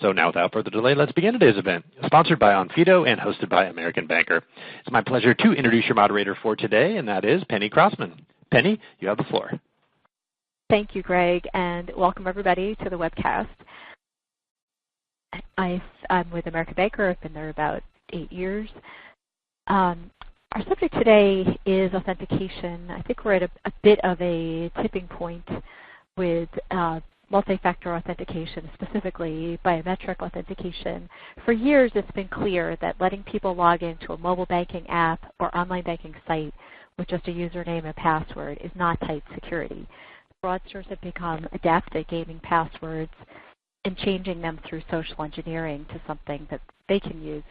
So now without further delay, let's begin today's event, sponsored by Onfido and hosted by American Banker. It's my pleasure to introduce your moderator for today, and that is Penny Crossman. Penny, you have the floor. Thank you, Greg, and welcome everybody to the webcast. I'm with American Banker. I've been there about 8 years. Our subject today is authentication. I think we're at a bit of a tipping point with multi-factor authentication, specifically biometric authentication. For years, it's been clear that letting people log into a mobile banking app or online banking site with just a username and password is not tight security. Fraudsters have become adept at gaming passwords and changing them through social engineering to something that they can use.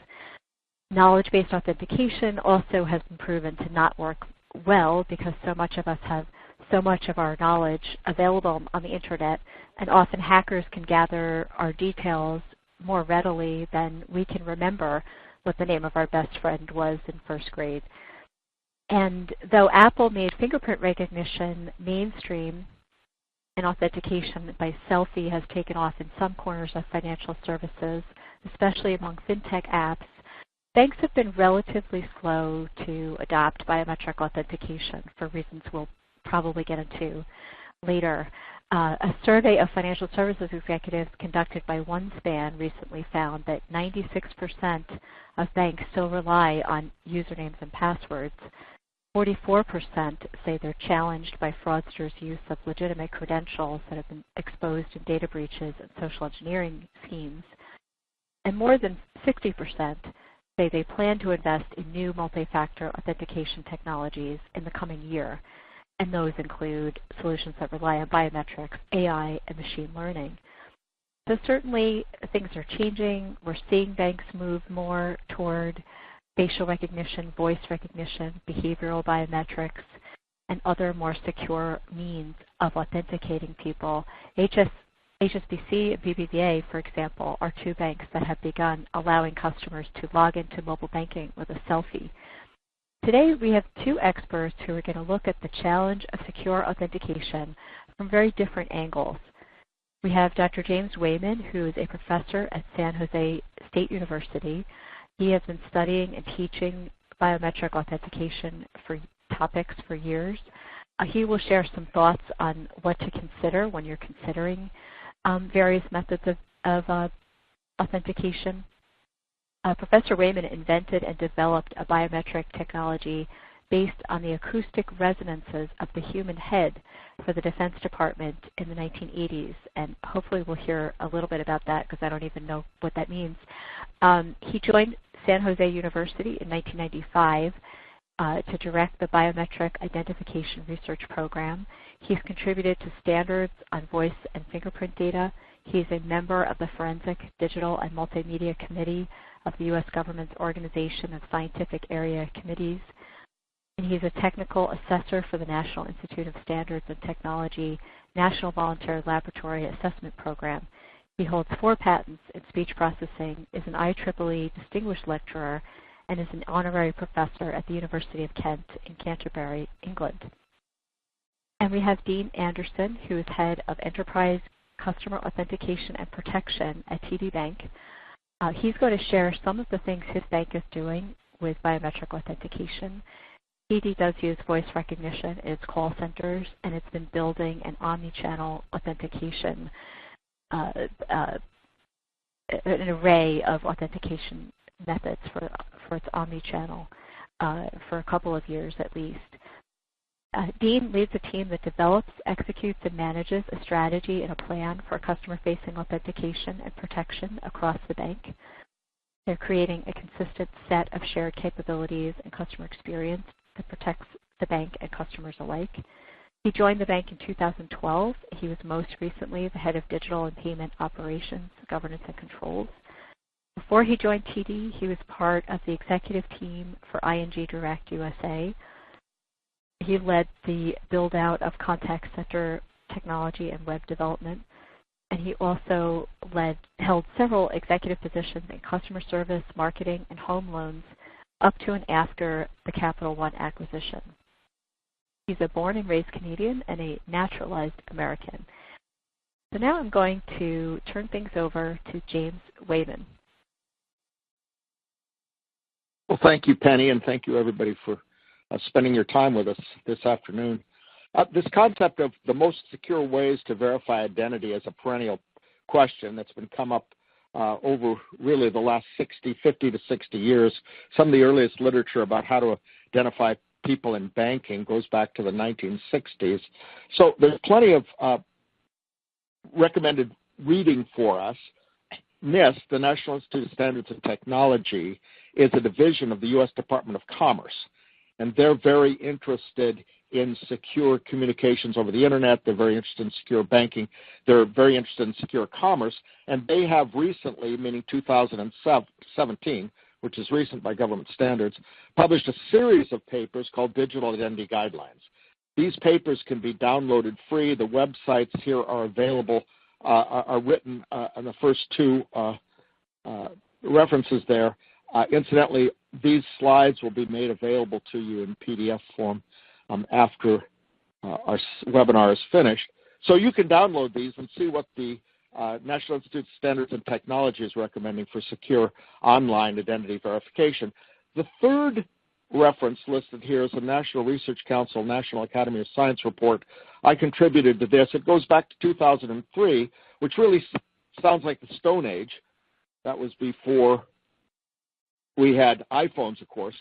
Knowledge-based authentication also has been proven to not work well because so much of us have so much of our knowledge available on the internet, and often hackers can gather our details more readily than we can remember what the name of our best friend was in first grade. And though Apple made fingerprint recognition mainstream, and authentication by selfie has taken off in some corners of financial services, especially among fintech apps, banks have been relatively slow to adopt biometric authentication for reasons we'll probably get into later. A survey of financial services executives conducted by OneSpan recently found that 96% of banks still rely on usernames and passwords. 44% say they're challenged by fraudsters' use of legitimate credentials that have been exposed in data breaches and social engineering schemes. And more than 60% say they plan to invest in new multi-factor authentication technologies in the coming year. And those include solutions that rely on biometrics, AI, and machine learning. So certainly things are changing. We're seeing banks move more toward facial recognition, voice recognition, behavioral biometrics, and other more secure means of authenticating people. HSBC and BBVA, for example, are two banks that have begun allowing customers to log into mobile banking with a selfie. Today we have two experts who are going to look at the challenge of secure authentication from very different angles. We have Dr. James Wayman, who is a professor at San Jose State University. He has been studying and teaching biometric authentication topics for years. He will share some thoughts on what to consider when you're considering various methods of authentication. Professor Wayman invented and developed a biometric technology based on the acoustic resonances of the human head for the Defense Department in the 1980s, and hopefully we'll hear a little bit about that because I don't even know what that means. He joined San Jose University in 1995 to direct the Biometric Identification Research Program. He's contributed to standards on voice and fingerprint data. He's a member of the Forensic, Digital, and Multimedia Committee of the U.S. government's Organization of Scientific Area Committees. And he's a technical assessor for the National Institute of Standards and Technology National Voluntary Laboratory Assessment Program. He holds 4 patents in speech processing, is an IEEE Distinguished Lecturer, and is an honorary professor at the University of Kent in Canterbury, England. And we have Dean Anderson, who is head of Enterprise Customer Authentication and Protection at TD Bank. He's going to share some of the things his bank is doing with biometric authentication. TD does use voice recognition in its call centers, and it's been building an omni-channel authentication, an array of authentication methods for its omni-channel for a couple of years at least. Dean leads a team that develops, executes, and manages a strategy and a plan for customer-facing authentication and protection across the bank. They're creating a consistent set of shared capabilities and customer experience that protects the bank and customers alike. He joined the bank in 2012. He was most recently the head of digital and payment operations, governance, and controls. Before he joined TD, he was part of the executive team for ING Direct USA. He led the build-out of contact center technology and web development, and he also held several executive positions in customer service, marketing, and home loans up to and after the Capital One acquisition. He's a born and raised Canadian and a naturalized American. So now I'm going to turn things over to James Wayman. Well, thank you, Penny, and thank you, everybody, for spending your time with us this afternoon. This concept of the most secure ways to verify identity is a perennial question that's been come up over really the last 50 to 60 years. Some of the earliest literature about how to identify people in banking goes back to the 1960s. So there's plenty of recommended reading for us. NIST, the National Institute of Standards and Technology, is a division of the U.S. Department of Commerce, and they're very interested in secure communications over the Internet. They're very interested in secure banking. They're very interested in secure commerce, and they have recently, meaning 2017, which is recent by government standards, published a series of papers called Digital Identity Guidelines. These papers can be downloaded free. The websites here are available, are written on the first two references there. Incidentally, these slides will be made available to you in PDF form after our webinar is finished. So you can download these and see what the National Institute of Standards and Technology is recommending for secure online identity verification. The third reference listed here is the National Research Council National Academy of Science report. I contributed to this. It goes back to 2003, which really sounds like the Stone Age. That was before we had iPhones, of course.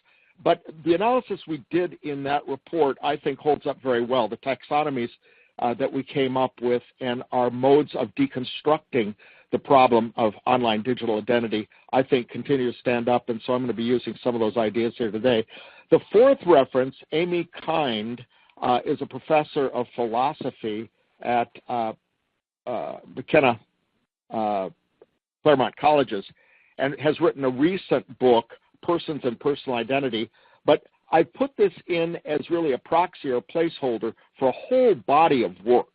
But the analysis we did in that report, I think, holds up very well. The taxonomies that we came up with and our modes of deconstructing the problem of online digital identity, I think, continue to stand up, and so I'm going to be using some of those ideas here today. The fourth reference, Amy Kind, is a professor of philosophy at McKenna Claremont Colleges, and has written a recent book, Persons and Personal Identity. But I put this in as really a proxy or a placeholder for a whole body of work.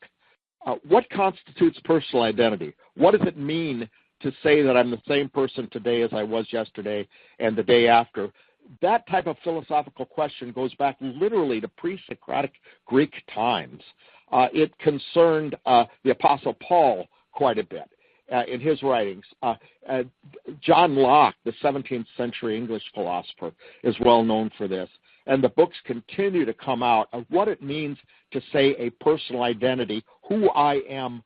What constitutes personal identity? What does it mean to say that I'm the same person today as I was yesterday and the day after? That type of philosophical question goes back literally to pre-Socratic Greek times. It concerned the Apostle Paul quite a bit in his writings. John Locke, the 17th century English philosopher, is well known for this. And the books continue to come out of what it means to say a personal identity, who I am,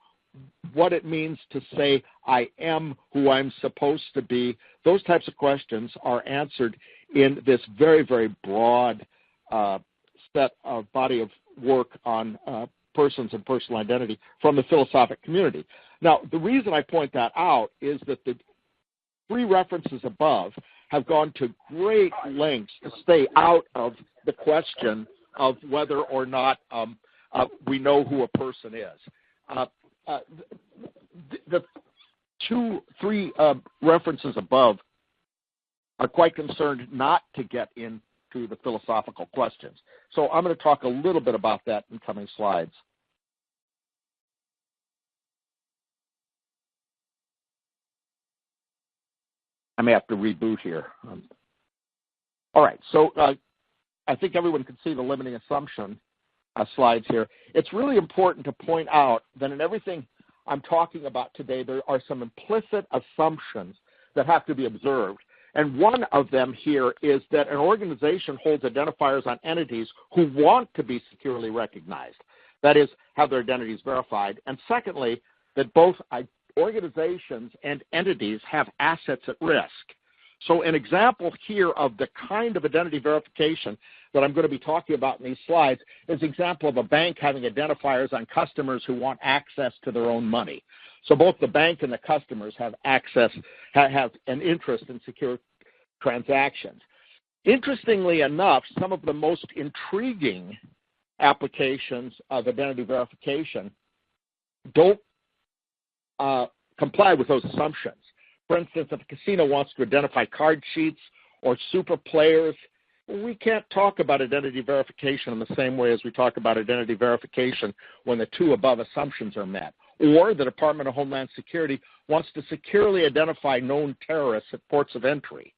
what it means to say I am who I'm supposed to be. Those types of questions are answered in this very, very broad set of body of work on persons and personal identity from the philosophic community. Now, the reason I point that out is that the three references above have gone to great lengths to stay out of the question of whether or not we know who a person is. The three references above are quite concerned not to get into the philosophical questions. So I'm going to talk a little bit about that in coming slides. I may have to reboot here. All right, so I think everyone can see the limiting assumption slides here. It's really important to point out that in everything I'm talking about today, there are some implicit assumptions that have to be observed. And one of them here is that an organization holds identifiers on entities who want to be securely recognized. That is, have their identities verified. And secondly, that both organizations and entities have assets at risk. So an example here of the kind of identity verification that I'm going to be talking about in these slides is an example of a bank having identifiers on customers who want access to their own money. So both the bank and the customers have access, have an interest in secure transactions. Interestingly enough, some of the most intriguing applications of identity verification don't comply with those assumptions. For instance, if a casino wants to identify card sheets or super players, we can't talk about identity verification in the same way as we talk about identity verification when the two above assumptions are met. Or the Department of Homeland Security wants to securely identify known terrorists at ports of entry.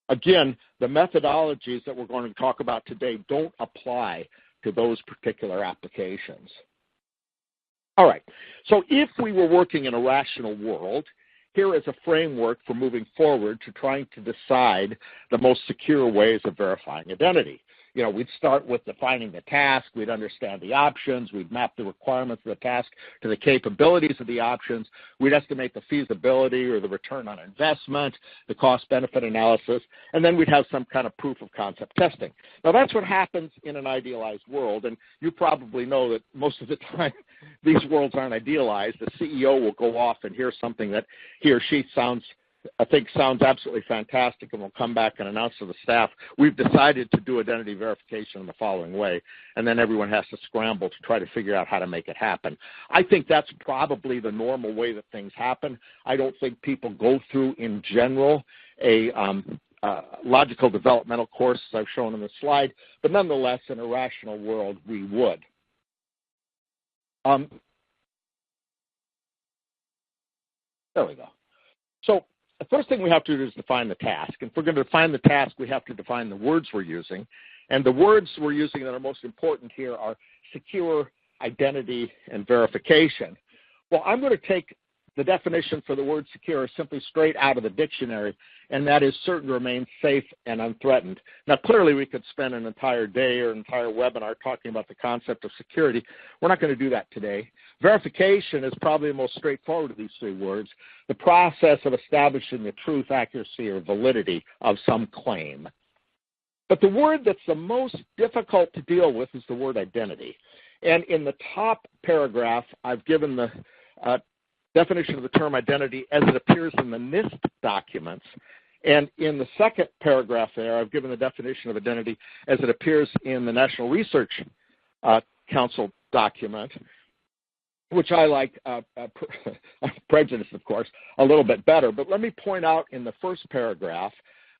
Again, the methodologies that we're going to talk about today don't apply to those particular applications. All right. So if we were working in a rational world, here is a framework for moving forward to trying to decide the most secure ways of verifying identity. You know, we'd start with defining the task, we'd understand the options, we'd map the requirements of the task to the capabilities of the options, we'd estimate the feasibility or the return on investment, the cost-benefit analysis, and then we'd have some kind of proof of concept testing. Now, that's what happens in an idealized world, and you probably know that most of the time these worlds aren't idealized. The CEO will go off and hear something that he or she sounds absolutely fantastic, and will come back and announce to the staff, we've decided to do identity verification in the following way, and then everyone has to scramble to try to figure out how to make it happen. I think that's probably the normal way that things happen. I don't think people go through, in general, a logical developmental course, as I've shown in the slide, but nonetheless, in a rational world, we would. There we go. So the first thing we have to do is define the task. And if we're going to define the task, we have to define the words we're using. And the words we're using that are most important here are secure, identity, and verification. Well, I'm going to take the definition for the word secure simply straight out of the dictionary, and that is certain to remain safe and unthreatened. Now, clearly, we could spend an entire day or an entire webinar talking about the concept of security. We're not going to do that today. Verification is probably the most straightforward of these three words, the process of establishing the truth, accuracy, or validity of some claim. But the word that's the most difficult to deal with is the word identity. And in the top paragraph, I've given the definition of the term identity as it appears in the NIST documents. And in the second paragraph there, I've given the definition of identity as it appears in the National Research Council document, which I like, prejudice, of course, a little bit better. But let me point out in the first paragraph,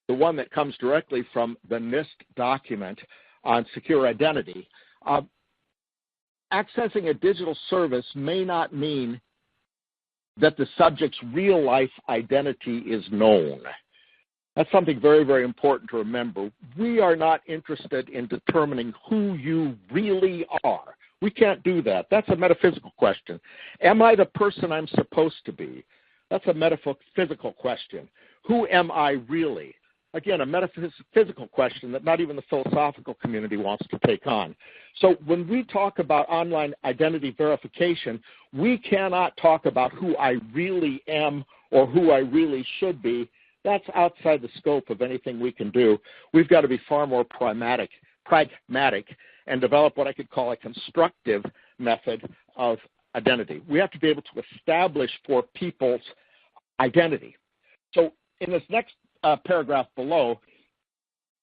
the one that comes directly from the NIST document on secure identity, accessing a digital service may not mean that the subject's real-life identity is known. That's something very, very important to remember. We are not interested in determining who you really are. We can't do that. That's a metaphysical question. Am I the person I'm supposed to be? That's a metaphysical question. Who am I really? Again, a metaphysical question that not even the philosophical community wants to take on. So when we talk about online identity verification, we cannot talk about who I really am or who I really should be. That's outside the scope of anything we can do. We've got to be far more pragmatic and develop what I could call a constructive method of identity. We have to be able to establish for people's identity. So in this next paragraph below,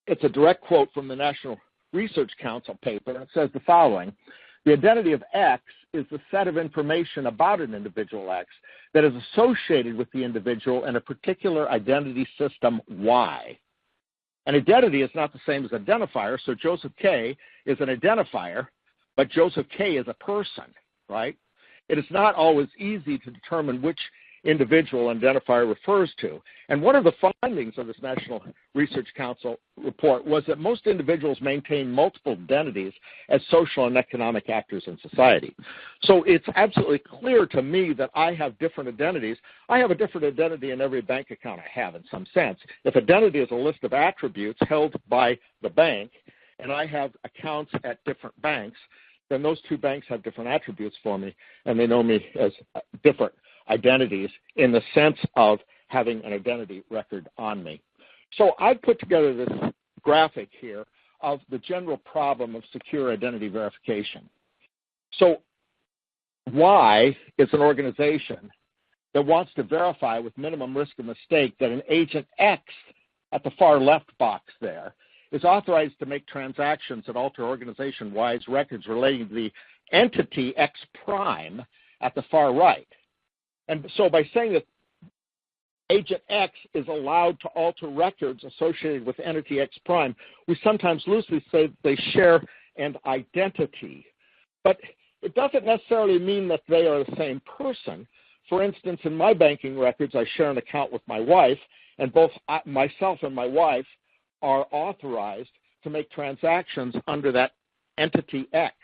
it's a direct quote from the National Research Council paper, and it says the following: the identity of X is the set of information about an individual X that is associated with the individual in a particular identity system Y. An identity is not the same as identifier, so Joseph K. is an identifier, but Joseph K. is a person, right? It is not always easy to determine which individual identifier refers to. And one of the findings of this National Research Council report was that most individuals maintain multiple identities as social and economic actors in society. So it's absolutely clear to me that I have different identities. I have a different identity in every bank account I have in some sense. If identity is a list of attributes held by the bank, and I have accounts at different banks, then those two banks have different attributes for me, and they know me as different identities in the sense of having an identity record on me. So I put together this graphic here of the general problem of secure identity verification. So Y is an organization that wants to verify with minimum risk of mistake that an agent X at the far left box there is authorized to make transactions that alter organization Y's records relating to the entity X prime at the far right. And so by saying that agent X is allowed to alter records associated with entity X prime, we sometimes loosely say they share an identity. But it doesn't necessarily mean that they are the same person. For instance, in my banking records, I share an account with my wife, and both myself and my wife are authorized to make transactions under that entity X.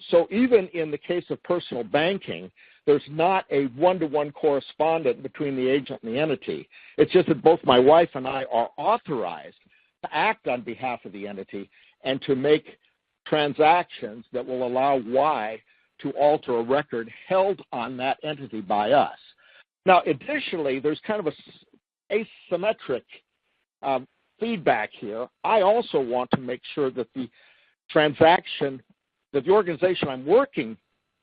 So even in the case of personal banking, there's not a one-to-one correspondent between the agent and the entity. It's just that both my wife and I are authorized to act on behalf of the entity and to make transactions that will allow Y to alter a record held on that entity by us. Now, additionally, there's kind of a asymmetric feedback here. I also want to make sure that the transaction, that the organization I'm working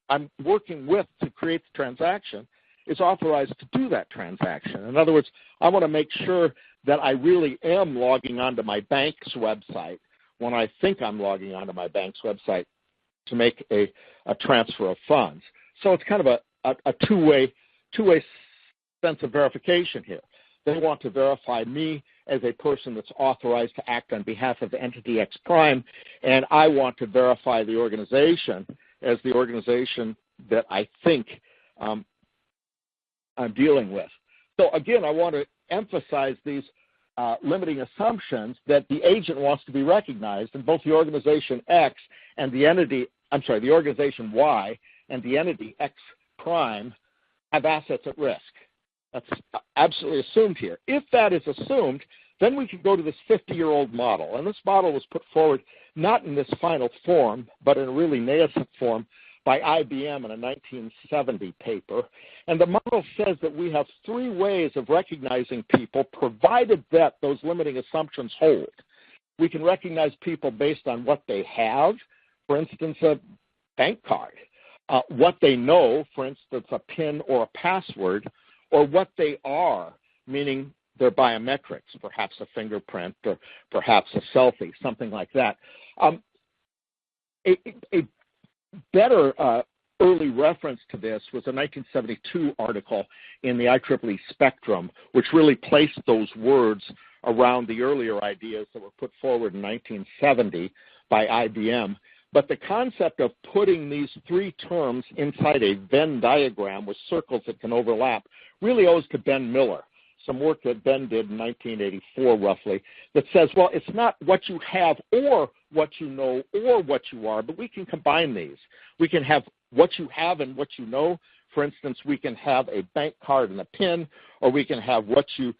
with to create the transaction is authorized to do that transaction. In other words, I want to make sure that I really am logging onto my bank's website when I think I'm logging onto my bank's website to make a transfer of funds. So it's kind of a two-way sense of verification here. They want to verify me as a person that's authorized to act on behalf of entity X prime, and I want to verify the organization as the organization that I think I'm dealing with. So again, I want to emphasize these limiting assumptions that the agent wants to be recognized, and both the organization X and the organization Y and the entity X prime have assets at risk. That's absolutely assumed here. If that is assumed, then we can go to this 50-year-old model. And this model was put forward not in this final form, but in a really nascent form by IBM in a 1970 paper. And the model says that we have three ways of recognizing people, provided that those limiting assumptions hold. We can recognize people based on what they have, for instance, a bank card, what they know, for instance, a PIN or a password, or what they are, meaning their biometrics, perhaps a fingerprint or perhaps a selfie, something like that. A better early reference to this was a 1972 article in the IEEE Spectrum, which really placed those words around the earlier ideas that were put forward in 1970 by IBM. But the concept of putting these three terms inside a Venn diagram with circles that can overlap really owes to Ben Miller, some work that Ben did in 1984 roughly, that says, well, it's not what you have or what you know or what you are, but we can combine these. We can have what you have and what you know. For instance, we can have a bank card and a PIN, or we can have what you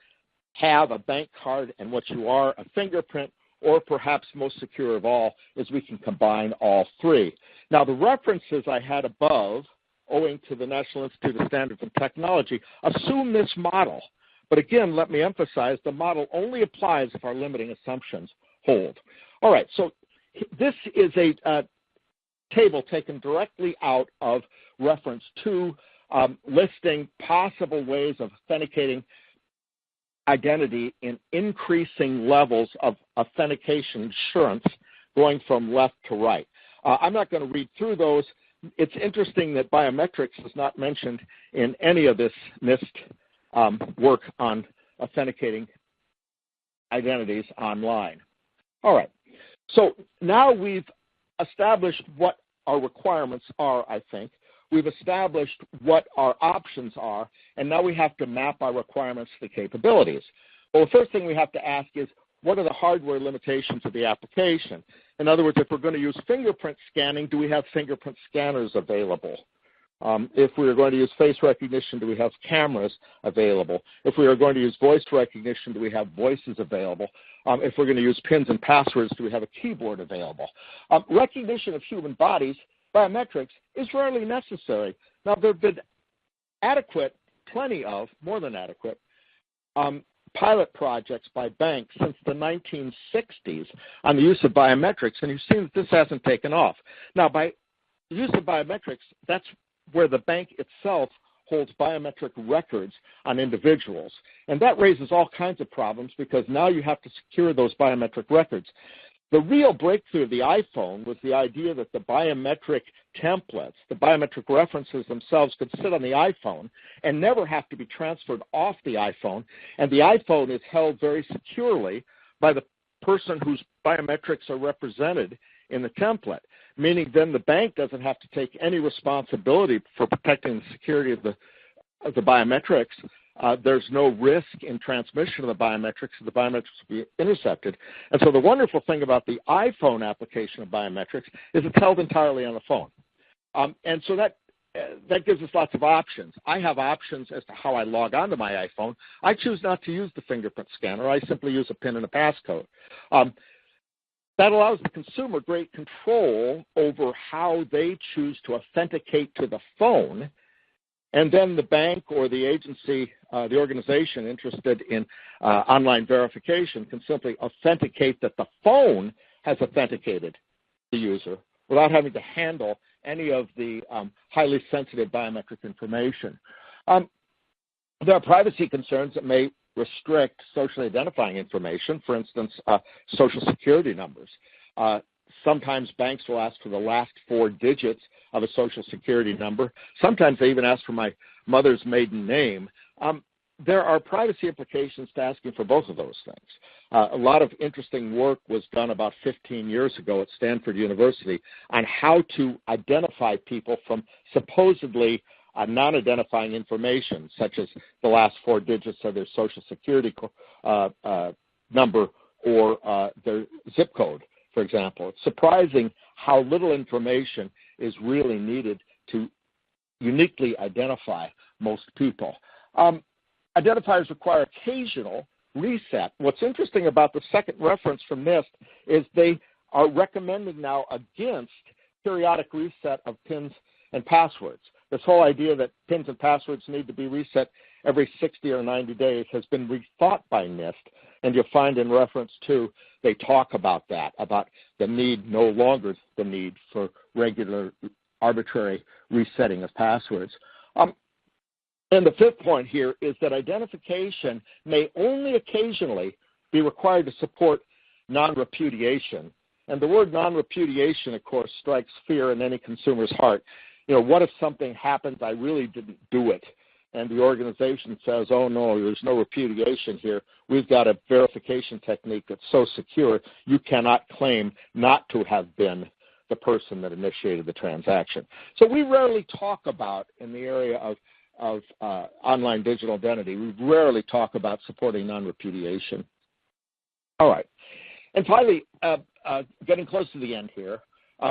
have, a bank card, and what you are, a fingerprint, or perhaps most secure of all is we can combine all three. Now, the references I had above, owing to the National Institute of Standards and Technology, assume this model. But again, let me emphasize, the model only applies if our limiting assumptions hold. All right, so this is a table taken directly out of reference 2, listing possible ways of authenticating identity in increasing levels of authentication assurance going from left to right. I'm not going to read through those. It's interesting that biometrics is not mentioned in any of this NIST work on authenticating identities online. All right. So now we've established what our requirements are, I think. We've established what our options are, and now we have to map our requirements to the capabilities. Well, the first thing we have to ask is, what are the hardware limitations of the application? In other words, if we're going to use fingerprint scanning, do we have fingerprint scanners available? If we are going to use face recognition, do we have cameras available? If we are going to use voice recognition, do we have voices available? If we're going to use PINs and passwords, do we have a keyboard available? Recognition of human bodies, biometrics, is rarely necessary. Now, there have been adequate, plenty of, more than adequate, pilot projects by banks since the 1960s on the use of biometrics, and you've seen that this hasn't taken off. Now, by the use of biometrics, that's where the bank itself holds biometric records on individuals. And that raises all kinds of problems because now you have to secure those biometric records. The real breakthrough of the iPhone was the idea that the biometric templates, the biometric references themselves could sit on the iPhone and never have to be transferred off the iPhone. And the iPhone is held very securely by the person whose biometrics are represented in the template, meaning then the bank doesn't have to take any responsibility for protecting the security of the biometrics. there's no risk in transmission of the biometrics, so the biometrics will be intercepted. And so the wonderful thing about the iPhone application of biometrics is it's held entirely on the phone. And so that gives us lots of options. I have options as to how I log onto my iPhone. I choose not to use the fingerprint scanner. I simply use a PIN and a passcode. That allows the consumer great control over how they choose to authenticate to the phone. And then the bank or the agency, the organization interested in online verification can simply authenticate that the phone has authenticated the user without having to handle any of the highly sensitive biometric information. There are privacy concerns that may restrict socially identifying information, for instance, social security numbers. Sometimes banks will ask for the last 4 digits of a social security number. Sometimes they even ask for my mother's maiden name. There are privacy implications to asking for both of those things. A lot of interesting work was done about 15 years ago at Stanford University on how to identify people from supposedly non-identifying information, such as the last 4 digits of their social security number or their zip code, for example. It's surprising how little information is really needed to uniquely identify most people. Identifiers require occasional reset. What's interesting about the second reference from NIST is they are recommending now against periodic reset of PINs and passwords. This whole idea that PINs and passwords need to be reset every 60 or 90 days has been rethought by NIST, and you'll find in reference 2, they talk about that, about the need, no longer the need for regular arbitrary resetting of passwords. And the fifth point here is that identification may only occasionally be required to support non-repudiation. And the word non-repudiation, of course, strikes fear in any consumer's heart. You know, what if something happens, I really didn't do it, and the organization says, oh, no, there's no repudiation here. We've got a verification technique that's so secure, you cannot claim not to have been the person that initiated the transaction. So we rarely talk about, in the area of online digital identity, we rarely talk about supporting non-repudiation. All right. And finally, getting close to the end here,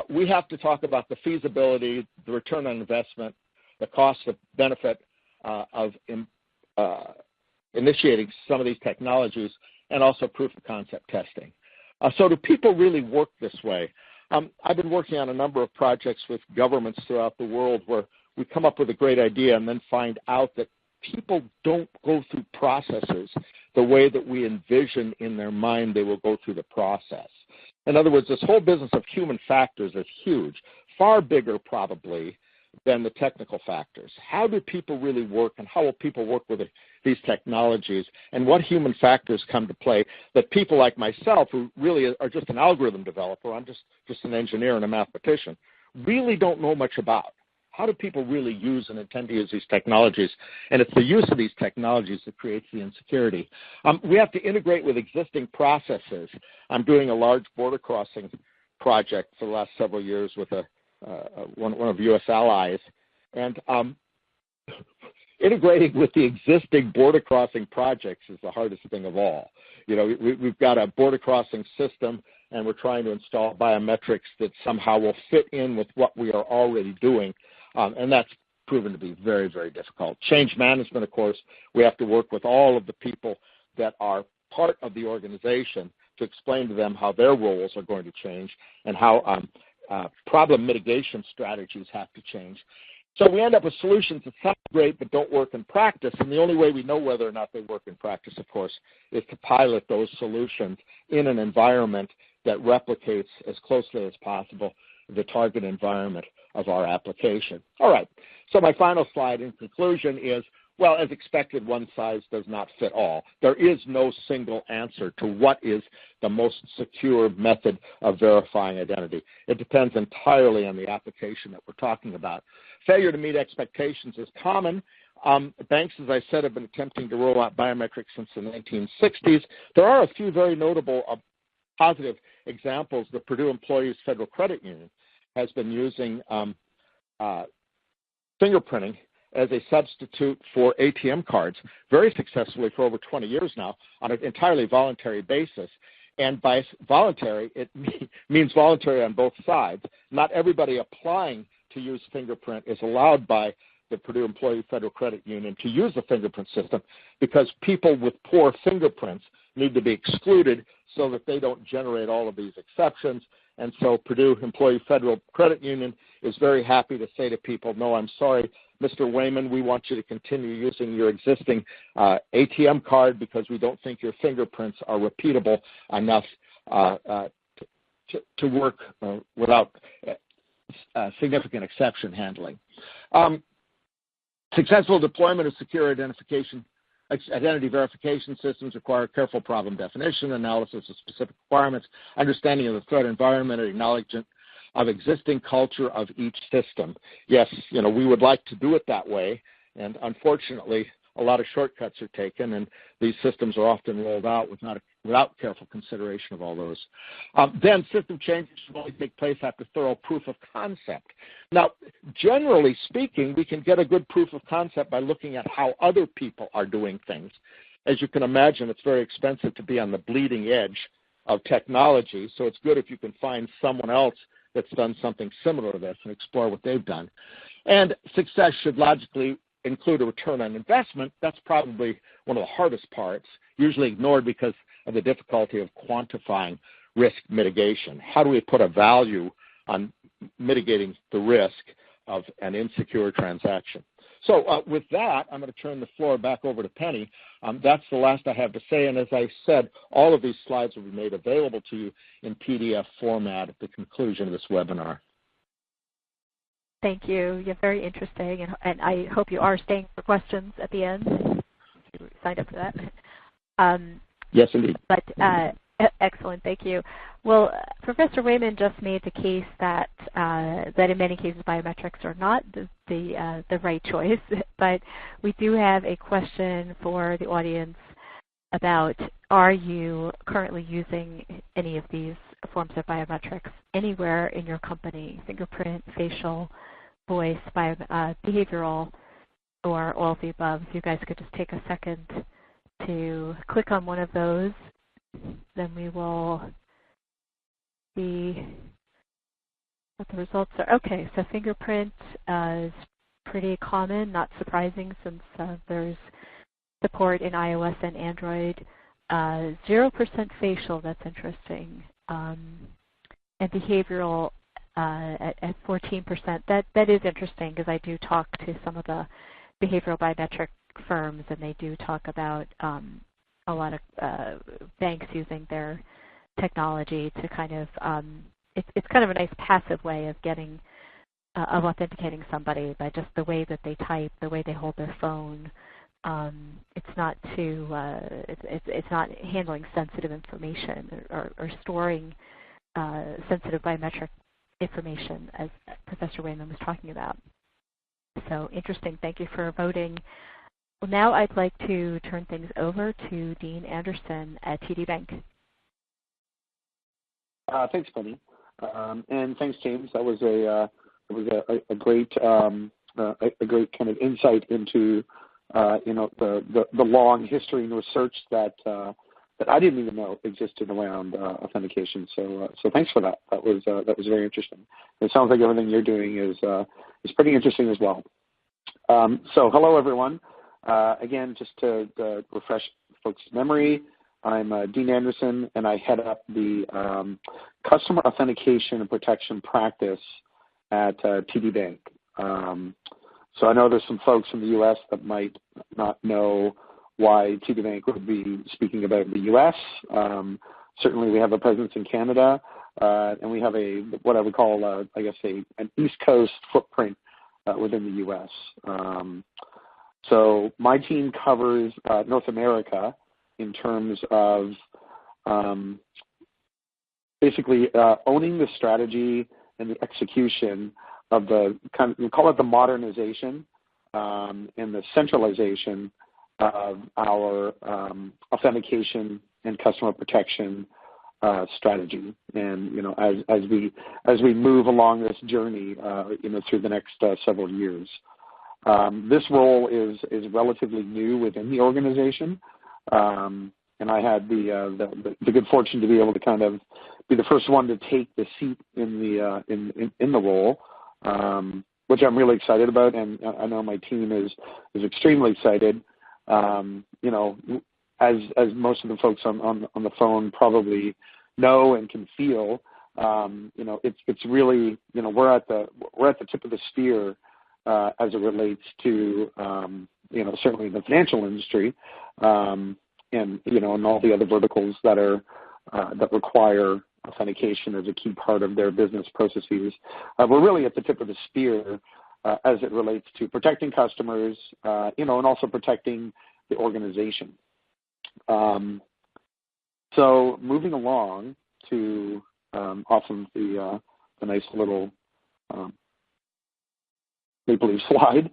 we have to talk about the feasibility, the return on investment, the cost of benefit of initiating some of these technologies, and also proof of concept testing. So do people really work this way? I've been working on a number of projects with governments throughout the world where we come up with a great idea and then find out that people don't go through processes the way that we envision in their mind they will go through the process. In other words, this whole business of human factors is huge, far bigger probably than the technical factors. How do people really work, and how will people work with these technologies, and what human factors come to play that people like myself, who really are just an algorithm developer, I'm just an engineer and a mathematician, really don't know much about? How do people really use and intend to use these technologies? And it's the use of these technologies that creates the insecurity. We have to integrate with existing processes. I'm doing a large border crossing project for the last several years with one of U.S. allies. And integrating with the existing border crossing projects is the hardest thing of all. You know, we've got a border crossing system, and we're trying to install biometrics that somehow will fit in with what we are already doing. And that's proven to be very, very difficult. Change management, of course, we have to work with all of the people that are part of the organization to explain to them how their roles are going to change and how problem mitigation strategies have to change. So we end up with solutions that sound great but don't work in practice, and the only way we know whether or not they work in practice, of course, is to pilot those solutions in an environment that replicates as closely as possible the target environment of our application. All right, so my final slide in conclusion is, well, as expected, one size does not fit all. There is no single answer to what is the most secure method of verifying identity. It depends entirely on the application that we're talking about. Failure to meet expectations is common. Banks, as I said, have been attempting to roll out biometrics since the 1960s. There are a few very notable positive examples. The Purdue Employees Federal Credit Union has been using fingerprinting as a substitute for ATM cards very successfully for over 20 years now on an entirely voluntary basis. And by voluntary, it means voluntary on both sides. Not everybody applying to use fingerprint is allowed by the Purdue Employee Federal Credit Union to use the fingerprint system because people with poor fingerprints need to be excluded so that they don't generate all of these exceptions. And so Purdue Employee Federal Credit Union is very happy to say to people, no, I'm sorry, Mr. Wayman, we want you to continue using your existing ATM card because we don't think your fingerprints are repeatable enough to work without significant exception handling. Successful deployment of secure identity verification systems require careful problem definition, analysis of specific requirements, understanding of the threat environment, and acknowledgement of existing culture of each system. Yes, we would like to do it that way, and unfortunately, a lot of shortcuts are taken, and these systems are often rolled out without careful consideration of all those. Then system changes should only take place after thorough proof of concept. Now, generally speaking, we can get a good proof of concept by looking at how other people are doing things. As you can imagine, it's very expensive to be on the bleeding edge of technology, so it's good if you can find someone else that's done something similar to this and explore what they've done. And success should logically include a return on investment. That's probably one of the hardest parts, usually ignored because of the difficulty of quantifying risk mitigation. How do we put a value on mitigating the risk of an insecure transaction? So with that, I'm going to turn the floor back over to Penny. That's the last I have to say. And as I said, all of these slides will be made available to you in PDF format at the conclusion of this webinar. Thank you. You're very interesting, and I hope you are staying for questions at the end. You signed up for that. Yes, indeed. But excellent. Thank you. Well, Professor Wayman just made the case that in many cases biometrics are not the right choice, but we do have a question for the audience about, are you currently using any of these forms of biometrics anywhere in your company? Fingerprint, facial, voice, behavioral, or all of the above. If you guys could just take a second to click on one of those, then we will see what the results are. Okay, so fingerprint is pretty common, not surprising since there's support in iOS and Android. 0% facial, that's interesting. And behavioral at 14%. That is interesting because I do talk to some of the behavioral biometric firms, and they do talk about a lot of banks using their technology to kind of it's kind of a nice passive way of getting of authenticating somebody by just the way that they type, the way they hold their phone. It's not too it's not handling sensitive information or storing sensitive biometric information, as Professor Wayman was talking about. So interesting. Thank you for voting. Well, now I'd like to turn things over to Dean Anderson at TD Bank. Thanks, Penny, and thanks, James. That was a great kind of insight into the long history and research that I didn't even know existed around authentication. So thanks for that. That was very interesting. It sounds like everything you're doing is pretty interesting as well. So hello, everyone. Again, just to refresh folks' memory, I'm Dean Anderson, and I head up the customer authentication and protection practice at TD Bank. So I know there's some folks in the U.S. that might not know why TD Bank would be speaking about the U.S. Certainly, we have a presence in Canada, and we have what I would call, an East Coast footprint within the U.S. So my team covers North America in terms of basically owning the strategy and the execution of the we call it the modernization and the centralization of our authentication and customer protection strategy. And as we move along this journey, through the next several years. This role is relatively new within the organization, and I had the good fortune to be able to kind of be the first one to take the seat in the role, which I'm really excited about, and I know my team is extremely excited. As most of the folks on the phone probably know and can feel, it's really, we're at the tip of the spear as it relates to certainly the financial industry, and all the other verticals that require authentication as a key part of their business processes. We're really at the tip of the spear as it relates to protecting customers, and also protecting the organization. So moving along to often the nice little maple leaf slide.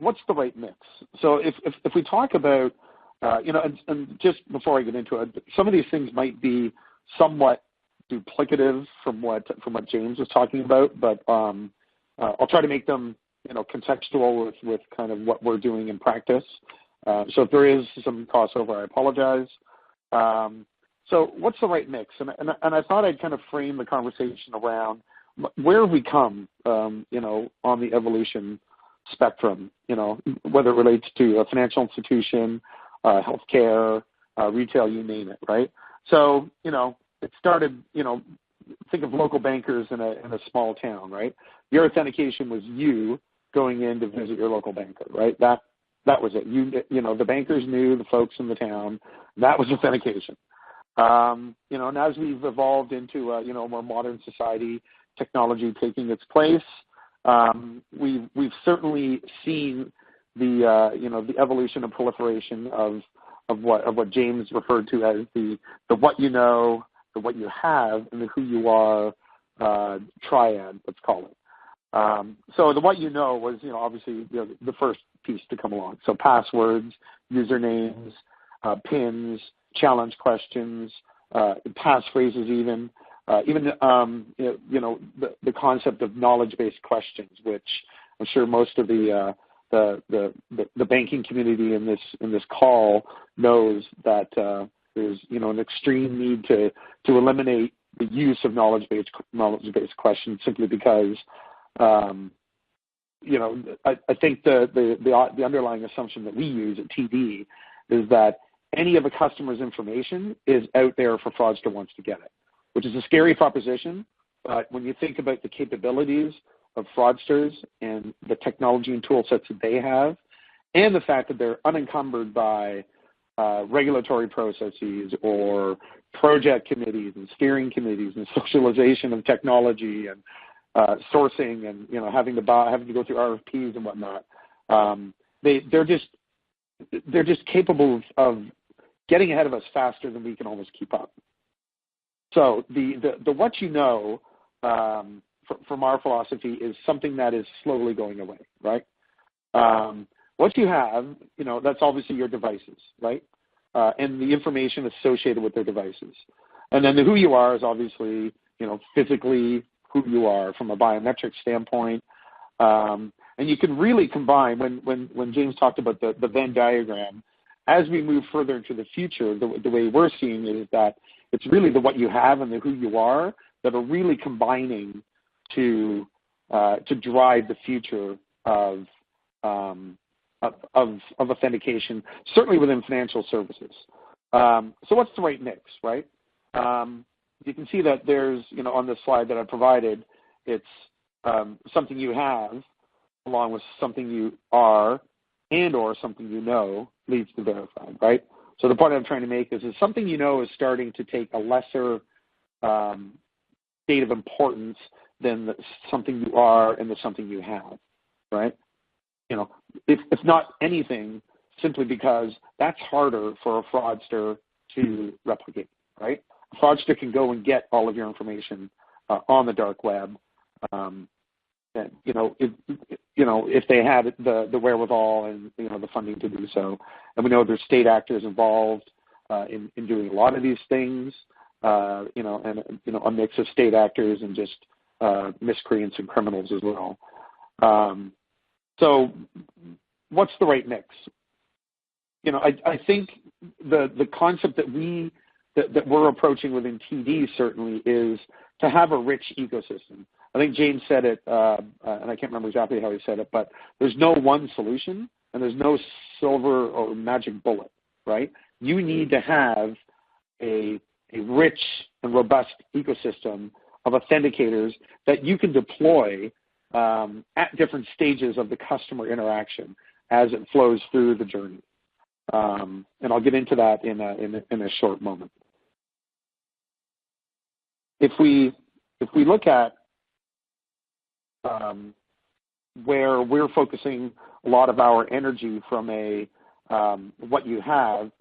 What's the right mix? So if we talk about, and just before I get into it, some of these things might be somewhat duplicative from what James was talking about, but I'll try to make them contextual with kind of what we're doing in practice. So if there is some crossover, I apologize. So what's the right mix? And I thought I'd kind of frame the conversation around where have we come, on the evolution spectrum, whether it relates to a financial institution, healthcare, retail, you name it, right? So, it started, think of local bankers in a small town, right? Your authentication was you going in to visit your local banker, right? That was it. The bankers knew the folks in the town. That was authentication. And as we've evolved into a more modern society, technology taking its place, we've certainly seen the evolution and proliferation of what James referred to as the what you know, the what you have, and the who you are triad, let's call it. So the what you know was, obviously, the first piece to come along. So passwords, usernames, PINs, challenge questions, passphrases, even the concept of knowledge-based questions, which I'm sure most of the banking community in this call knows that there's an extreme need to eliminate the use of knowledge-based questions simply because I think the underlying assumption that we use at TD is that any of a customer's information is out there for fraudster wants to get it, which is a scary proposition. But when you think about the capabilities of fraudsters and the technology and tool sets that they have, and the fact that they're unencumbered by regulatory processes or project committees and steering committees and socialization of technology and sourcing and having to go through RFPs and whatnot, they're just capable of getting ahead of us faster than we can almost keep up. So the what you know from our philosophy is something that is slowly going away, right? What you have, that's obviously your devices, right? And the information associated with their devices. And then the who you are is obviously, physically who you are from a biometric standpoint. And you can really combine, when James talked about the Venn diagram, as we move further into the future, the way we're seeing it is that it's really the what you have and the who you are that are really combining to drive the future of authentication, certainly within financial services. So what's the right mix, right? You can see that there's, on this slide that I provided, it's something you have along with something you are and or something you know leads to verified, right? So the point I'm trying to make is something you know is starting to take a lesser state of importance than something you are and the something you have, right? If not anything, simply because that's harder for a fraudster to replicate, right? A fraudster can go and get all of your information on the dark web, and, if they had the wherewithal and the funding to do so. And we know there's state actors involved in doing a lot of these things, and a mix of state actors and just miscreants and criminals as well. So what's the right mix? I think the concept that we're approaching within TD certainly is to have a rich ecosystem. I think James said it, and I can't remember exactly how he said it, but there's no one solution and there's no silver or magic bullet, right? You need to have a rich and robust ecosystem of authenticators that you can deploy at different stages of the customer interaction as it flows through the journey. And I'll get into that in a short moment. If we look at where we're focusing a lot of our energy from what you have,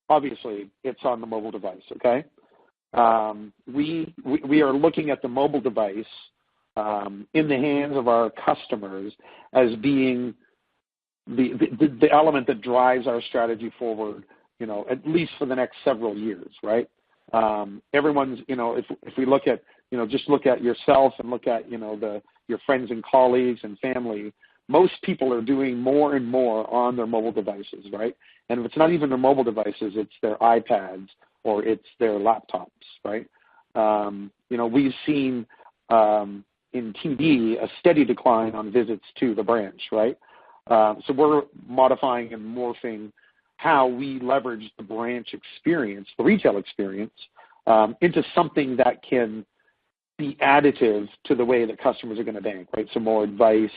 obviously it's on the mobile device, okay? We are looking at the mobile device in the hands of our customers as being the element that drives our strategy forward, at least for the next several years, right? Everyone's, if we look at, just look at yourself and look at, your friends and colleagues and family, most people are doing more and more on their mobile devices, right? And if it's not even their mobile devices, it's their iPads or it's their laptops, right? We've seen in TD a steady decline on visits to the branch, right? So we're modifying and morphing how we leverage the branch experience, the retail experience, into something that can be additive to the way that customers are going to bank, right? So more advice,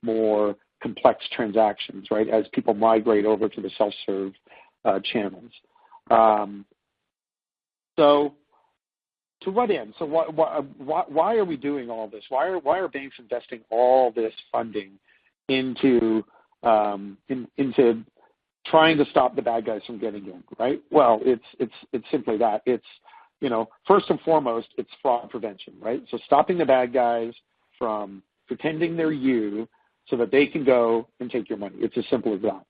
more complex transactions, right, as people migrate over to the self-serve channels. So to what end? So why are we doing all this? Why are banks investing all this funding into trying to stop the bad guys from getting in, right? Well, it's simply that. It's, first and foremost, it's fraud prevention, right? So stopping the bad guys from pretending they're you so that they can go and take your money. It's as simple as that.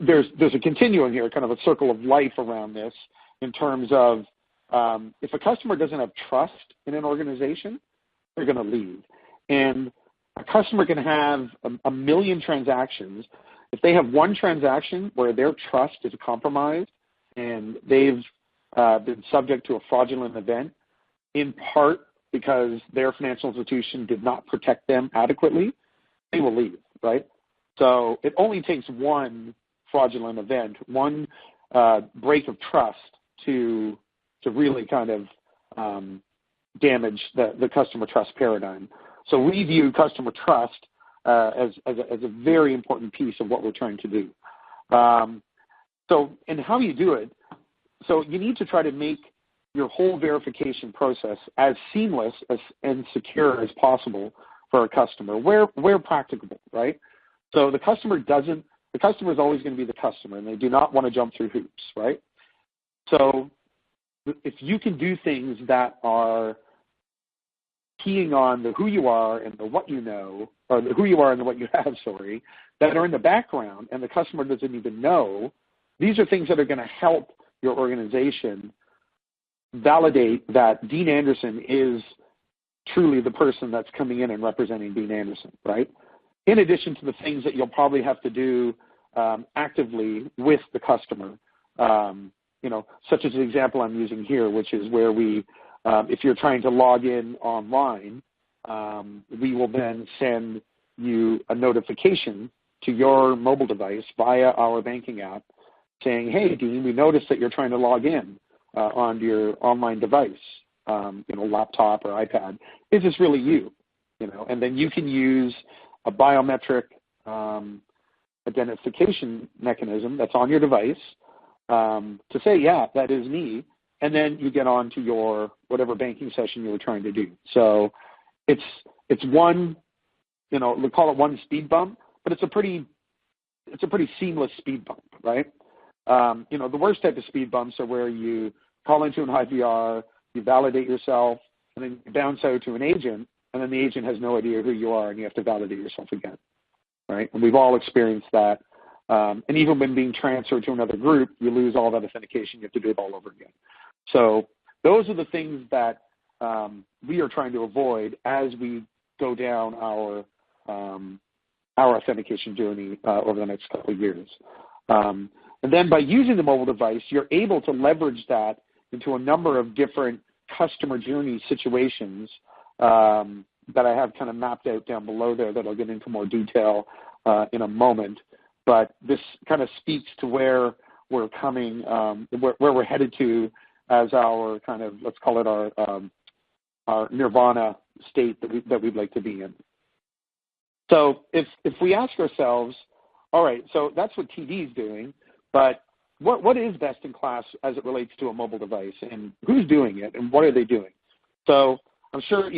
There's a continuum here, kind of a circle of life around this in terms of if a customer doesn't have trust in an organization, they're going to leave. And a customer can have a million transactions. If they have one transaction where their trust is compromised and they've been subject to a fraudulent event, in part because their financial institution did not protect them adequately, they will leave, right? So it only takes one fraudulent event, one break of trust to really kind of damage the customer trust paradigm. So we view customer trust as a very important piece of what we're trying to do. And how you do it, so you need to try to make your whole verification process as seamless and secure as possible for a customer, where practicable, right? So the customer is always going to be the customer, and they do not want to jump through hoops, right? So if you can do things that are keying on the who you are and the what you know, or the who you are and the what you have, that are in the background and the customer doesn't even know, these are things that are going to help your organization validate that Dean Anderson is truly the person that's coming in and representing Dean Anderson, right? In addition to the things that you'll probably have to do actively with the customer, such as the example I'm using here, which is where we, if you're trying to log in online, we will then send you a notification to your mobile device via our banking app saying, hey, Dean, we noticed that you're trying to log in onto your online device, laptop or iPad. Is this really you? And then you can use a biometric identification mechanism that's on your device to say, yeah, that is me. And then you get on to your whatever banking session you were trying to do. So it's one, we call it one speed bump, but it's a pretty seamless speed bump, right? The worst type of speed bumps are where you call into an IVR, you validate yourself, and then you bounce out to an agent, and then the agent has no idea who you are, and you have to validate yourself again, right? And we've all experienced that. And even when being transferred to another group, you lose all that authentication. You have to do it all over again. So those are the things that we are trying to avoid as we go down our authentication journey over the next couple of years. And then by using the mobile device, you're able to leverage that into a number of different customer journey situations that I have kind of mapped out down below there that I'll get into more detail in a moment. But this kind of speaks to where we're coming, where we're headed to as our kind of, let's call it our nirvana state that we'd like to be in. So if we ask ourselves, all right, so that's what TD is doing, but what is best in class as it relates to a mobile device, and who's doing it, and what are they doing? So I'm sure,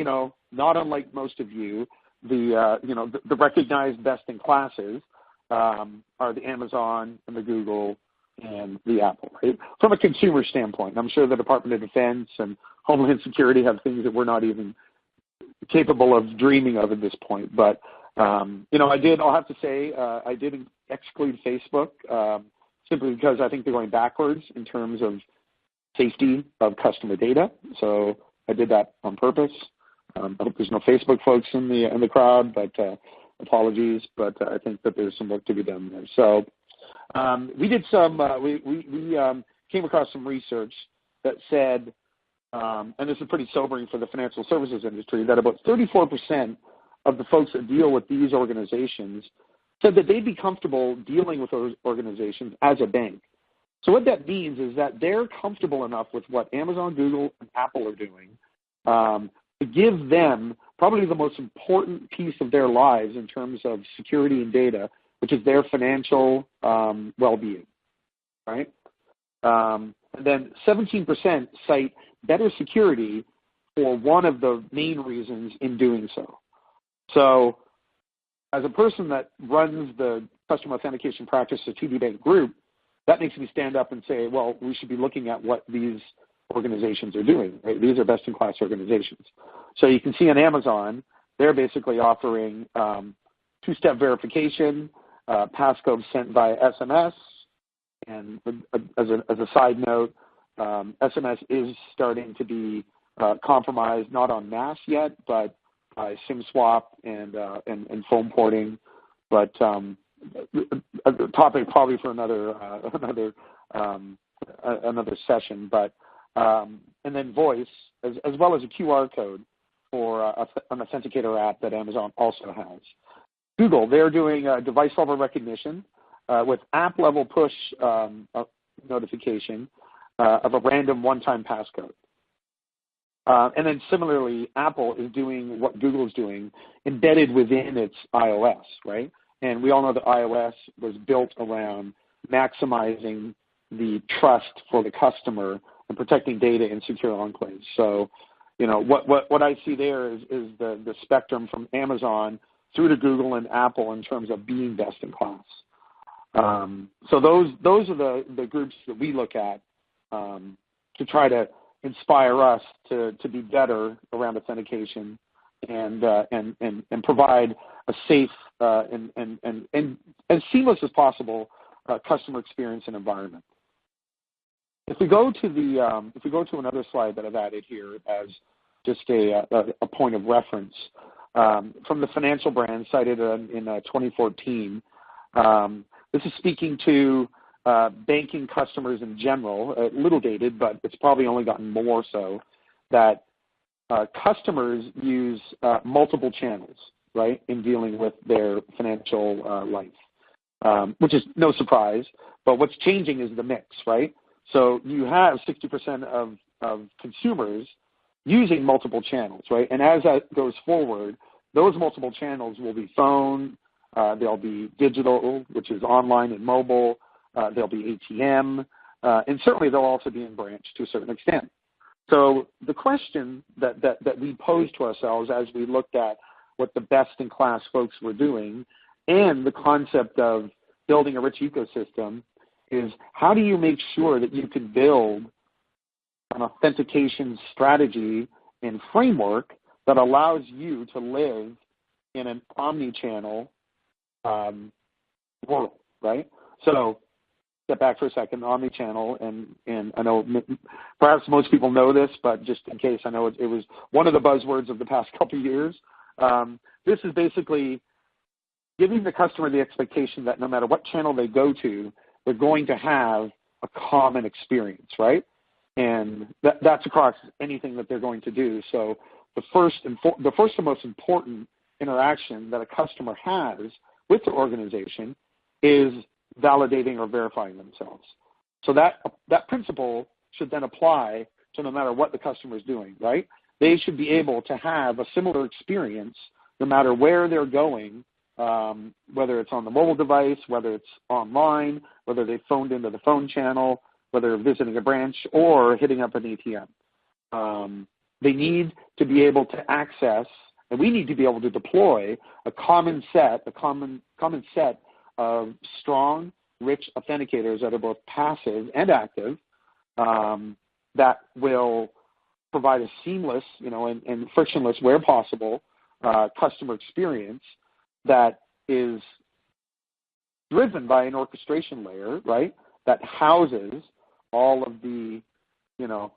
not unlike most of you, the recognized best in classes are the Amazon and the Google and the Apple, right? From a consumer standpoint, I'm sure the Department of Defense and Homeland Security have things that we're not even capable of dreaming of at this point. But, I'll have to say, I did exclude Facebook simply because I think they're going backwards in terms of safety of customer data. So I did that on purpose. I hope there's no Facebook folks in the crowd, but apologies. But I think that there's some work to be done there. So we did some. We came across some research that said, and this is pretty sobering for the financial services industry, that about 34% of the folks that deal with these organizations said that they'd be comfortable dealing with those organizations as a bank. So what that means is that they're comfortable enough with what Amazon, Google, and Apple are doing to give them probably the most important piece of their lives in terms of security and data, which is their financial well-being, right? And then 17% cite better security for one of the main reasons in doing so. So as a person that runs the customer authentication practice at TD Bank Group, that makes me stand up and say, well, we should be looking at what these organizations are doing, right? These are best-in-class organizations. So you can see on Amazon, they're basically offering two-step verification, passcodes sent via SMS, and as a side note, SMS is starting to be compromised, not en masse yet, but by SIM swap and phone porting. But a topic probably for another session. But and then voice, as well as a QR code for an authenticator app that Amazon also has. Google, they're doing device level recognition with app level push notification of a random one-time passcode. And then similarly, Apple is doing what Google is doing embedded within its iOS, right? And we all know that iOS was built around maximizing the trust for the customer and protecting data in secure enclaves. So, what I see there is the spectrum from Amazon through to Google and Apple in terms of being best in class. So those are the groups that we look at to try to inspire us to be better around authentication and provide a safe and as seamless as possible customer experience and environment. If we go to another slide that I've added here as just a point of reference from the financial brand cited in 2014, this is speaking to banking customers in general, a little dated, but it's probably only gotten more so, that customers use multiple channels, right, in dealing with their financial life, which is no surprise. But what's changing is the mix, right? So you have 60% of consumers using multiple channels, right? And as that goes forward, those multiple channels will be phone, they'll be digital, which is online and mobile, there'll be ATM, and certainly they'll also be in branch to a certain extent. So the question that we posed to ourselves as we looked at what the best-in-class folks were doing and the concept of building a rich ecosystem is, how do you make sure that you can build an authentication strategy and framework that allows you to live in an omni-channel world, right? So step back for a second, omni-channel, and I know perhaps most people know this, but just in case, I know it was one of the buzzwords of the past couple of years. This is basically giving the customer the expectation that no matter what channel they go to, they're going to have a common experience, right? And that's across anything that they're going to do. So the first and most important interaction that a customer has with the organization is validating or verifying themselves. So that principle should then apply to no matter what the customer is doing, right? They should be able to have a similar experience no matter where they're going, whether it's on the mobile device, whether it's online, whether they phoned into the phone channel, whether they're visiting a branch or hitting up an ATM. They need to be able to access, and we need to be able to deploy a common set of strong, rich authenticators that are both passive and active, that will provide a seamless, and frictionless, where possible, customer experience that is driven by an orchestration layer, right, that houses all of the,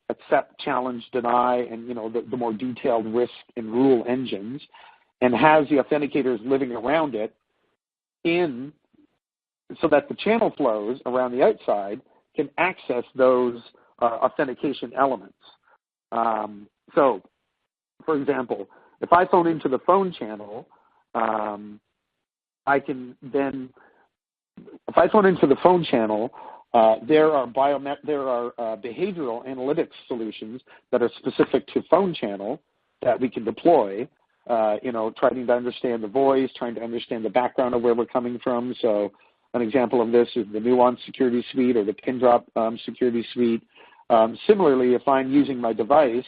accept, challenge, deny, and, the more detailed risk and rule engines, and has the authenticators living around it so that the channel flows around the outside can access those authentication elements. So, for example, if I phone into the phone channel, there are behavioral analytics solutions that are specific to phone channel that we can deploy, trying to understand the voice, trying to understand the background of where we're coming from. So an example of this is the Nuance Security Suite or the Pin Drop Security Suite. Similarly, if I'm using my device,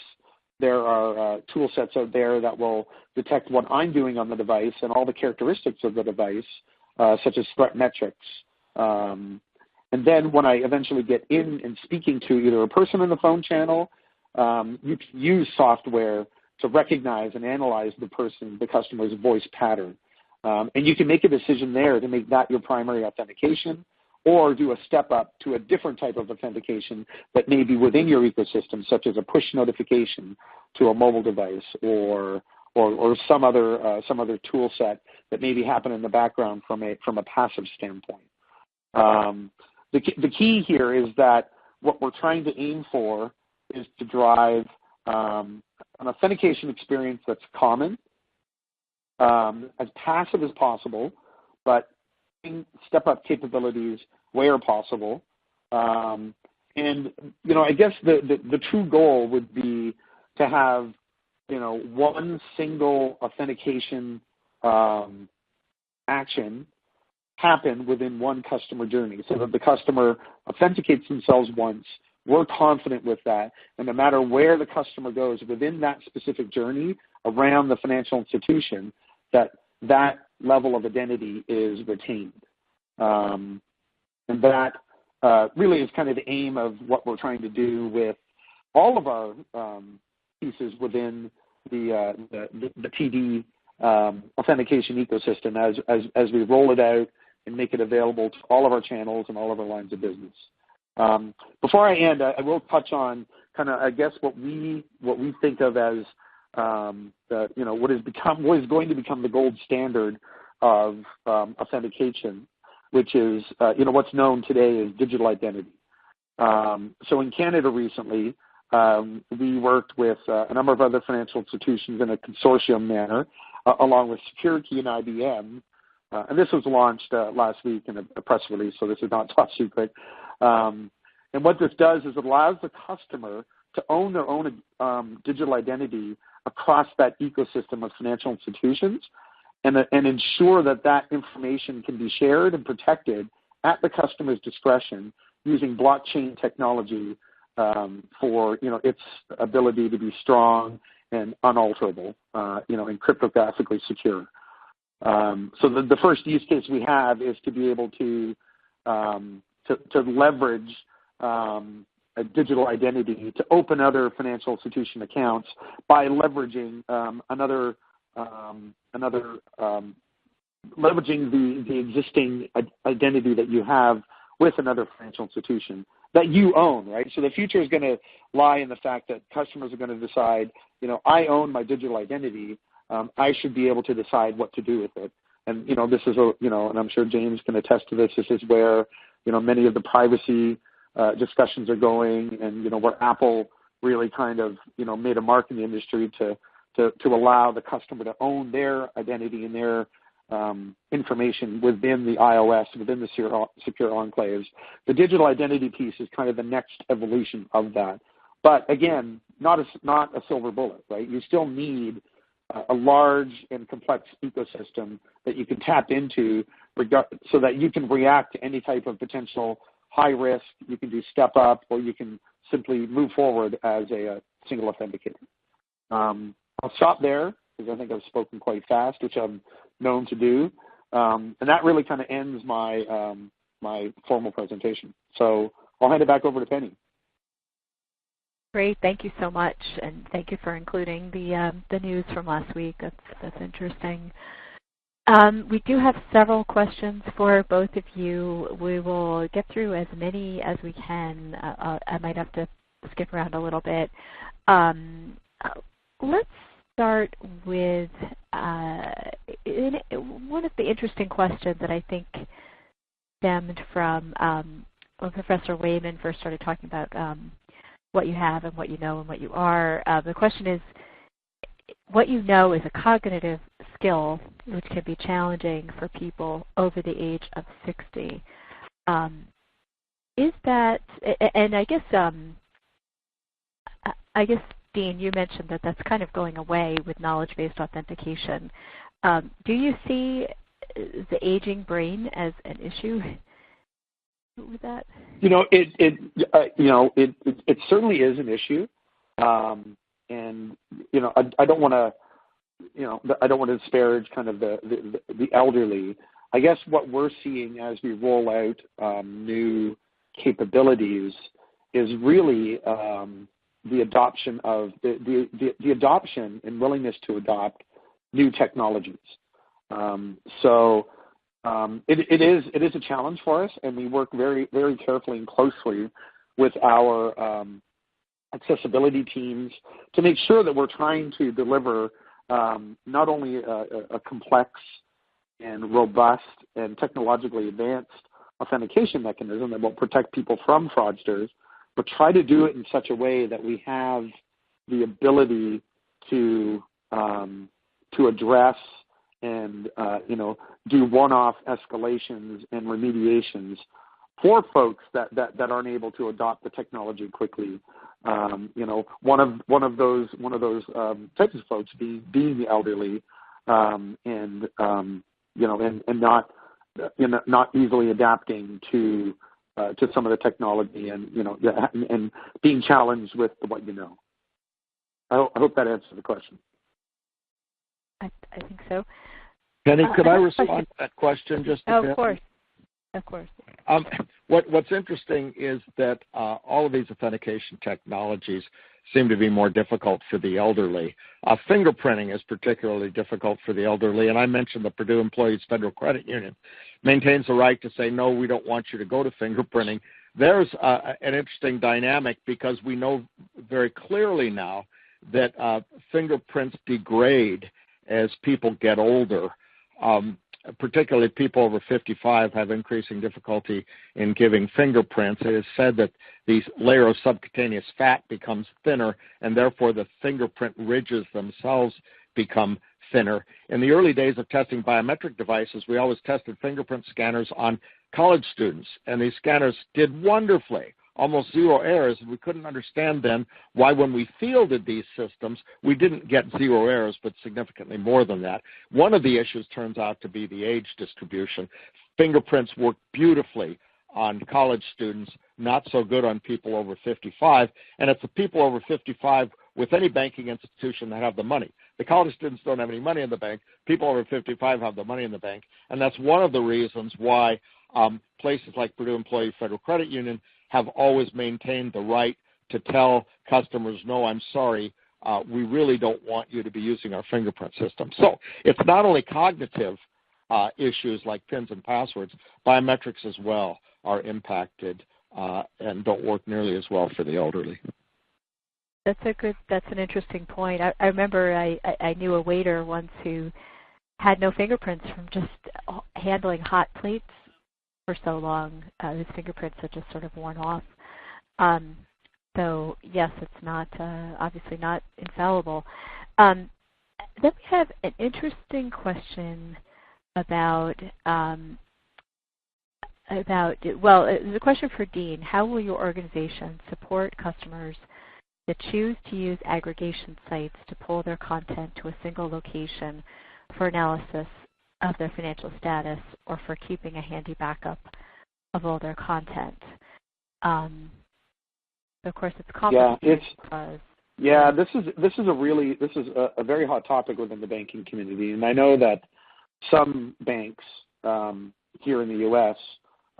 there are tool sets out there that will detect what I'm doing on the device and all the characteristics of the device, such as threat metrics. And then when I eventually get in and speaking to either a person in the phone channel, you can use software to recognize and analyze the customer's voice pattern. And you can make a decision there to make that your primary authentication, or do a step up to a different type of authentication that may be within your ecosystem, such as a push notification to a mobile device or some other tool set that may be happening in the background from a passive standpoint. The key here is that what we're trying to aim for is to drive an authentication experience that's common, as passive as possible, but step-up capabilities where possible. And, I guess the true goal would be to have, one single authentication action happen within one customer journey so that the customer authenticates themselves once. We're confident with that. And no matter where the customer goes within that specific journey around the financial institution, that level of identity is retained. And that really is kind of the aim of what we're trying to do with all of our pieces within the TD authentication ecosystem as we roll it out and make it available to all of our channels and all of our lines of business. Before I end, I will touch on kind of, I guess, what we think of as what is going to become the gold standard of authentication, which is what's known today as digital identity. So in Canada recently, we worked with a number of other financial institutions in a consortium manner, along with Security and IBM. And this was launched last week in a press release, so this is not top secret. And what this does is it allows the customer to own their own digital identity across that ecosystem of financial institutions and ensure that information can be shared and protected at the customer's discretion using blockchain technology for its ability to be strong and unalterable, and cryptographically secure. So the first use case we have is to be able to leverage a digital identity to open other financial institution accounts by leveraging leveraging the existing identity that you have with another financial institution that you own, right? So the future is going to lie in the fact that customers are going to decide, I own my digital identity. I should be able to decide what to do with it. And, this is, and I'm sure James can attest to this, this is where, many of the privacy discussions are going, and, where Apple really kind of, made a mark in the industry to allow the customer to own their identity and their information within the iOS, within the secure enclaves. The digital identity piece is kind of the next evolution of that. But again, not a silver bullet, right? You still need a large and complex ecosystem that you can tap into so that you can react to any type of potential high risk. You can do step up, or you can simply move forward as a single authenticator. I'll stop there because I think I've spoken quite fast, which I'm known to do. And that really kind of ends my my formal presentation. So I'll hand it back over to Penny. Great, thank you so much, and thank you for including the news from last week. That's interesting. We do have several questions for both of you. We will get through as many as we can. I might have to skip around a little bit. Let's start with one of the interesting questions that I think stemmed from when Professor Wayman first started talking about what you have and what you know and what you are. The question is, what you know is a cognitive skill which can be challenging for people over the age of 60. Is that, and I guess Dean, you mentioned that that's kind of going away with knowledge-based authentication. Do you see the aging brain as an issue with that? It certainly is an issue, and I don't want to disparage kind of the elderly. I guess what we're seeing as we roll out new capabilities is really the adoption of the adoption and willingness to adopt new technologies. It is a challenge for us, and we work very, very carefully and closely with our accessibility teams to make sure that we're trying to deliver not only a complex and robust and technologically advanced authentication mechanism that will protect people from fraudsters, but try to do it in such a way that we have the ability to address and do one-off escalations and remediations for folks that aren't able to adopt the technology quickly. One of those types of folks being the elderly, and not easily adapting to some of the technology, and being challenged with what you know. I hope that answers the question. I think so. Penny, could I respond to that question just a bit? Of course. Of course. What's interesting is that all of these authentication technologies seem to be more difficult for the elderly. Fingerprinting is particularly difficult for the elderly, and I mentioned the Purdue Employees Federal Credit Union maintains the right to say, no, we don't want you to go to fingerprinting. There's an interesting dynamic because we know very clearly now that fingerprints degrade as people get older. Particularly people over 55 have increasing difficulty in giving fingerprints. It is said that the layer of subcutaneous fat becomes thinner, and therefore the fingerprint ridges themselves become thinner. In the early days of testing biometric devices, we always tested fingerprint scanners on college students, and these scanners did wonderfully, almost zero errors, and we couldn't understand then why when we fielded these systems, we didn't get zero errors, but significantly more than that. One of the issues turns out to be the age distribution. Fingerprints work beautifully on college students, not so good on people over 55, and it's the people over 55 with any banking institution that have the money. The college students don't have any money in the bank. People over 55 have the money in the bank, and that's one of the reasons why places like Purdue Employee Federal Credit Union have always maintained the right to tell customers, no, I'm sorry, we really don't want you to be using our fingerprint system. So it's not only cognitive issues like PINs and passwords, biometrics as well are impacted and don't work nearly as well for the elderly. That's an interesting point. I remember I knew a waiter once who had no fingerprints from just handling hot plates for so long. His fingerprints had just sort of worn off. So yes, it's not obviously not infallible. Then we have an interesting question about well, it's a question for Dean. How will your organization support customers that choose to use aggregation sites to pull their content to a single location for analysis of their financial status or for keeping a handy backup of all their content? Of course, it's complicated. This is a very hot topic within the banking community, and I know that some banks here in the U.S.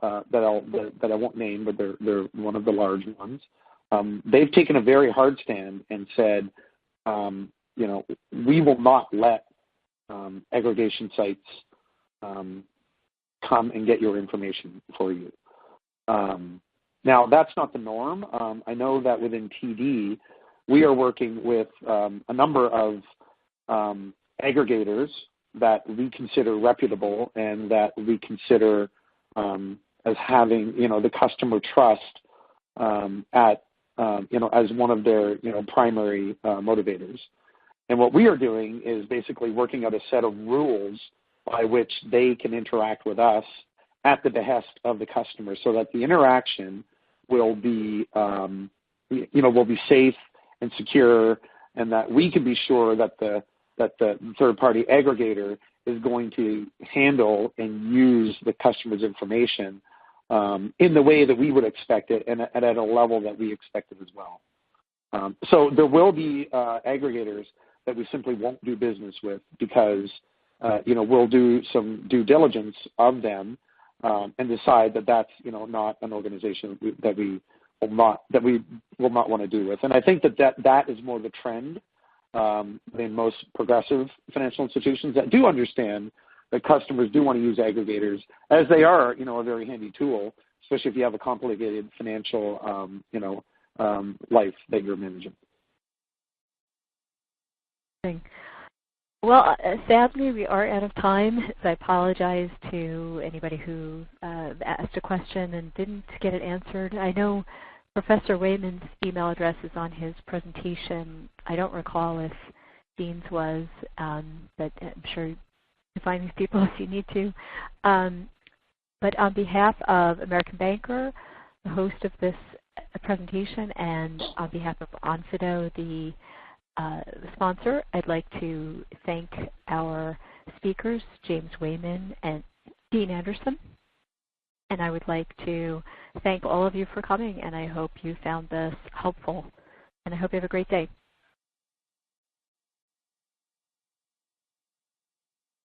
that I won't name, but they're one of the large ones. They've taken a very hard stand and said, we will not let aggregation sites come and get your information for you. Now, that's not the norm. I know that within TD, we are working with a number of aggregators that we consider reputable and that we consider as having, the customer trust as one of their, primary motivators. And what we are doing is basically working out a set of rules by which they can interact with us at the behest of the customer, so that the interaction will be, will be safe and secure, and that we can be sure that the third-party aggregator is going to handle and use the customer's information in the way that we would expect it and at a level that we expect it as well. So there will be aggregators that we simply won't do business with because, we'll do some due diligence of them and decide that that's, not an organization that we will not want to do with. And I think that is more the trend in most progressive financial institutions that do understand that customers do want to use aggregators, as they are, a very handy tool, especially if you have a complicated financial, life that you're managing. Well, sadly, we are out of time, so I apologize to anybody who asked a question and didn't get it answered. I know Professor Wayman's email address is on his presentation. I don't recall if Dean's was, but I'm sure you can find these people if you need to. But on behalf of American Banker, the host of this presentation, and on behalf of Onfido, the sponsor, I'd like to thank our speakers, James Wayman and Dean Anderson. And I would like to thank all of you for coming, and I hope you found this helpful. And I hope you have a great day.